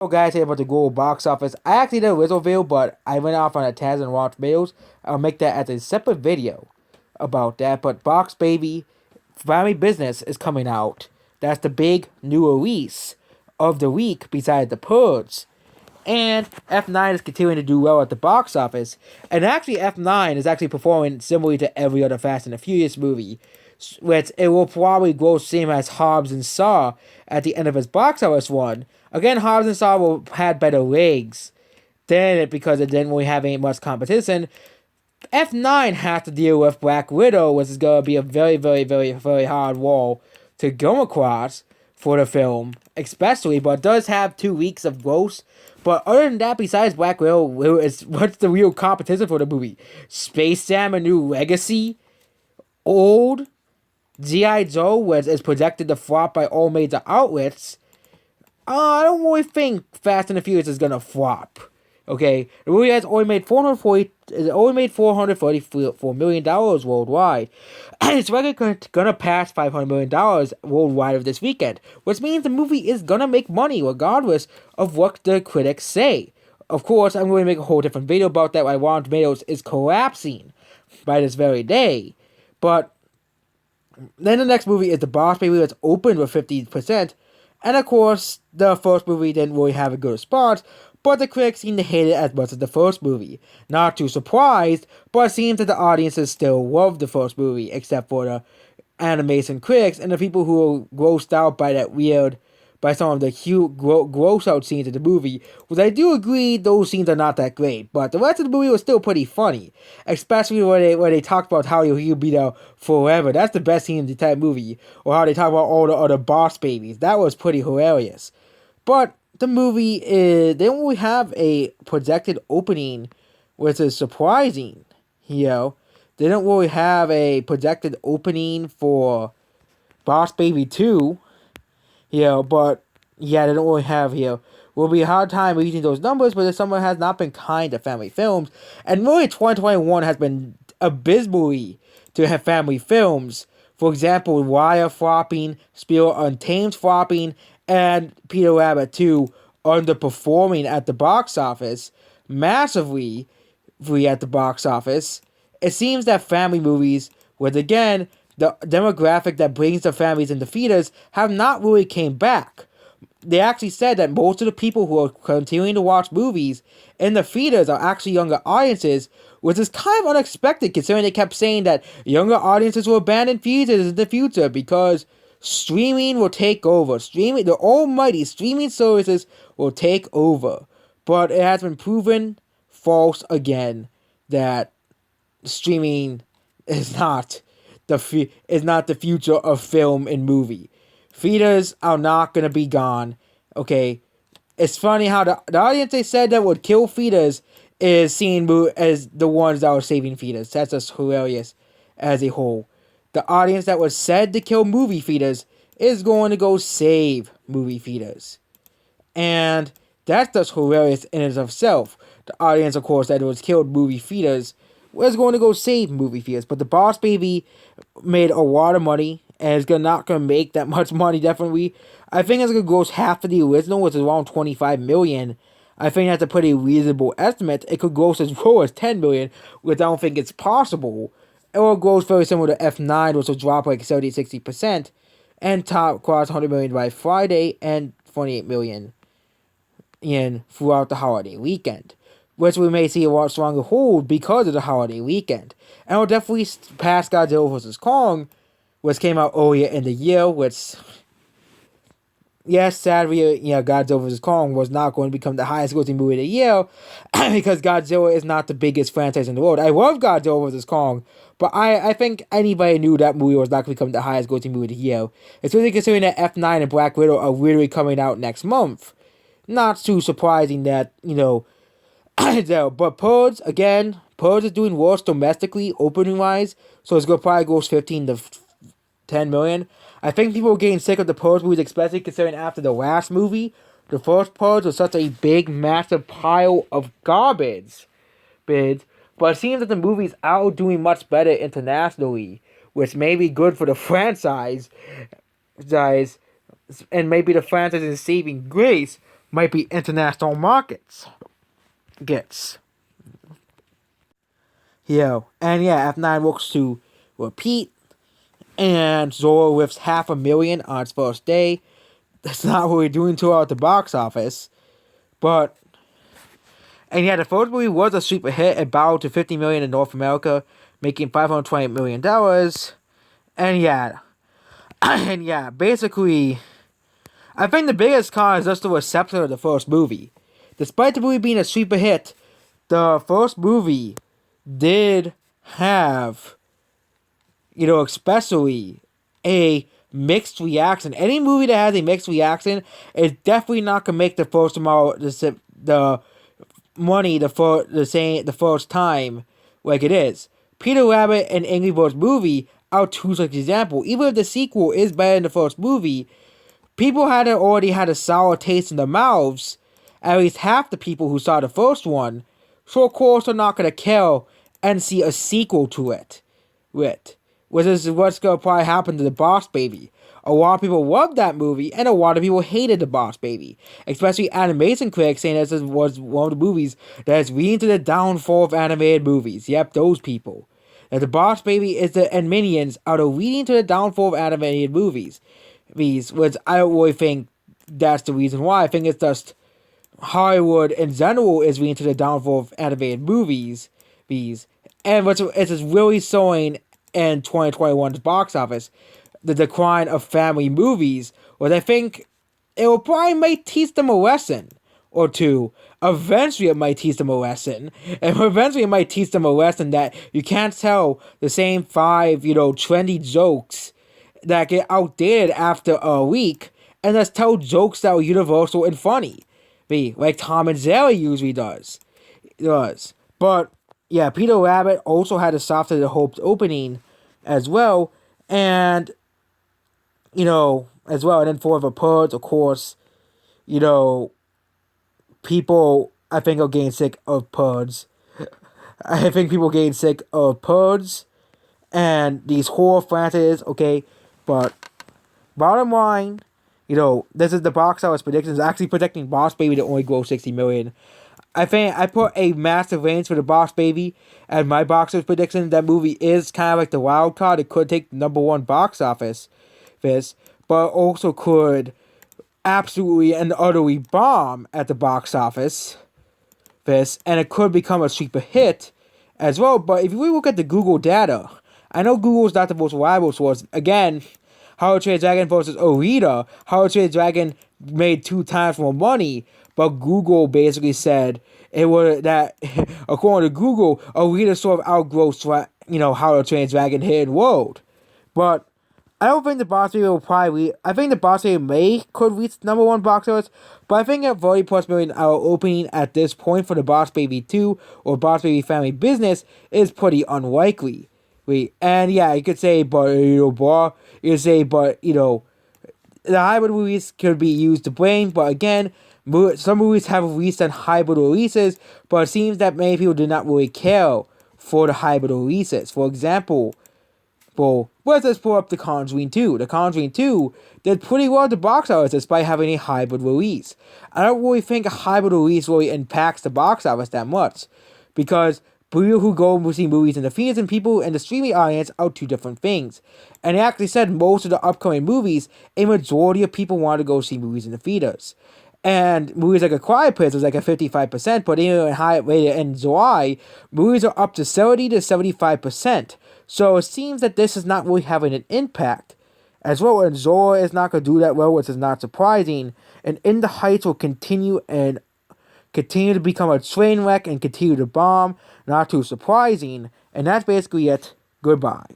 Hello guys, here about the global box office. I actually did a Rizzle video, but I went off on a tangent and watched videos. I'll make that as a separate video about that. But Box Baby Family Business is coming out. That's the big new release of the week besides The Purge. And F9 is continuing to do well at the box office. And actually, F9 is actually performing similarly to every other Fast and the Furious movie, which it will probably grow same as Hobbs and Saw at the end of its box office run. Again, Hobbs and Saw had better legs than it because it didn't really have any much competition. F9 has to deal with Black Widow, which is going to be a very, very, very, very hard wall to go across for the film, especially, but it does have 2 weeks of gross. But other than that, besides Black Widow, what's the real competition for the movie? Space Jam: A New Legacy, old G.I. Joe, which is projected to flop by all major outlets. I don't really think Fast and the Furious is gonna flop. Okay, the movie has only made $434 million worldwide, and it's regularly gonna pass $500 million worldwide of this weekend, which means the movie is gonna make money regardless of what the critics say. Of course, I'm going to make a whole different video about that. Why Rotten Tomatoes is collapsing by this very day, but then the next movie is The Boss Baby, that's opened with 50%. And of course, the first movie didn't really have a good response, but the critics seem to hate it as much as the first movie. Not too surprised, but it seems that the audiences still love the first movie, except for the animation critics and the people who are grossed out by some of the cute, gross out scenes of the movie, which I do agree those scenes are not that great, but the rest of the movie was still pretty funny, especially where they talked about how he'll be there forever. That's the best scene in the entire movie, or how they talk about all the other boss babies. That was pretty hilarious. But the movie they don't really have a projected opening, which is surprising. They don't really have a projected opening for Boss Baby 2. But yeah, they don't really have will be a hard time reaching those numbers, but the summer has not been kind to family films, and really 2021 has been abysmally to have family films. For example, Wire flopping, Spiel Untamed flopping, and Peter Rabbit 2 underperforming at the box office, massively at the box office. It seems that family movies, with again, the demographic that brings the families into theaters, have not really came back. They actually said that most of the people who are continuing to watch movies in the theaters are actually younger audiences, which is kind of unexpected considering they kept saying that younger audiences will abandon theaters in the future because streaming will take over. The almighty streaming services will take over. But it has been proven false again that streaming is not the future of film and movie. Theaters are not gonna be gone. Okay, it's funny how the audience they said that would kill theaters is seen as the ones that are saving theaters. That's just hilarious as a whole. The audience that was said to kill movie theaters is going to go save movie theaters, and that's just hilarious in and of itself. The audience, of course, that was killed movie theaters was going to go save movie theaters. But The Boss Baby made a lot of money and is not going to make that much money, definitely. I think it's going to gross half of the original, which is around 25 million. I think that's a pretty reasonable estimate. It could gross as low as 10 million, which I don't think it's possible. It will gross very similar to F9, which will drop like 30-60%, and top cross 100 million by Friday and 28 million throughout the holiday weekend, which we may see a lot stronger hold because of the holiday weekend. And we'll definitely pass Godzilla vs. Kong, which came out earlier in the year, which, yes, sadly, Godzilla vs. Kong was not going to become the highest grossing movie of the year, because Godzilla is not the biggest franchise in the world. I love Godzilla vs. Kong, but I think anybody knew that movie was not going to become the highest grossing movie of the year, especially considering that F9 and Black Widow are literally coming out next month. Not too surprising that, but Purge is doing worse domestically, opening wise, so it's gonna probably gross 15 to 10 million. I think people are getting sick of the Purge movies, especially considering after the last movie, the first Purge was such a big, massive pile of garbage bids. But it seems that the movie's out doing much better internationally, which may be good for the franchise, guys, and maybe the franchise is saving grace might be international markets gets. And yeah, F9 looks to repeat, and Zorro lifts $500,000 on its first day. That's not what we're doing to at the box office, but and yeah, the first movie was a super hit. It bowed to $50 million in North America, making $528 million. And yeah, and yeah, basically, I think the biggest con is just the reception of the first movie. Despite the movie being a super hit, the first movie did have, especially a mixed reaction. Any movie that has a mixed reaction is definitely not gonna make the first amount the money the first time like it is. Peter Rabbit and Angry Birds movie are two such examples. Even if the sequel is better than the first movie, people had already had a sour taste in their mouths. At least half the people who saw the first one, so of course they're not gonna care and see a sequel to it. Which is what's gonna probably happen to The Boss Baby. A lot of people loved that movie, and a lot of people hated The Boss Baby. Especially animation critics saying this was one of the movies that is leading to the downfall of animated movies. Yep, those people. That The Boss Baby and Minions are the leading to the downfall of animated movies. Which I don't really think that's the reason why. I think it's just Hollywood in general is leading to the downfall of animated movies. And it's really showing in 2021's box office the decline of family movies, which I think it will probably might teach them a lesson or two. Eventually it might teach them a lesson. And eventually it might teach them a lesson that you can't tell the same 5, trendy jokes that get outdated after a week and just tell jokes that are universal and funny. Like Tom and Jerry usually does. But yeah, Peter Rabbit also had a softer than hoped opening as well. And and then for the Purge, of course, people, I think, are getting sick of Purge. I think people are getting sick of Purge and these horror franchises, okay? But bottom line, this is the box office predictions. Actually predicting Boss Baby to only gross $60 million. I think I put a massive range for the Boss Baby as my box office prediction. That movie is kind of like the wild card. It could take the number one box office, but also could absolutely and utterly bomb at the box office, and it could become a super hit as well. But if we look at the Google data, I know Google's not the most reliable source. Again, How to Train Dragon versus Alita. How to Train Dragon made 2 times more money, but Google basically said it would that according to Google, Alita sort of outgrossed How to Train Dragon Hidden World. But I don't think the Boss Baby will probably. I think the Boss Baby could reach number one box office, but I think a $40+ million opening at this point for the Boss Baby 2 or Boss Baby Family Business is pretty unlikely. And yeah, you could say, but the hybrid movies could be used to blame, but again, some movies have recent hybrid releases, but it seems that many people do not really care for the hybrid releases. For example, let's just pull up The Conjuring 2. The Conjuring 2 did pretty well at the box office despite having a hybrid release. I don't really think a hybrid release really impacts the box office that much, because people who go and see movies in the theaters and people in the streaming audience are two different things. And they actually said most of the upcoming movies, a majority of people want to go see movies in the theaters. And movies like A Quiet Place was like a 55%, but in July, movies are up to 70 to 75%. So it seems that this is not really having an impact as well. And Zorro is not going to do that well, which is not surprising. And In the Heights will continue to become a train wreck and continue to bomb. Not too surprising. And that's basically it. Goodbye.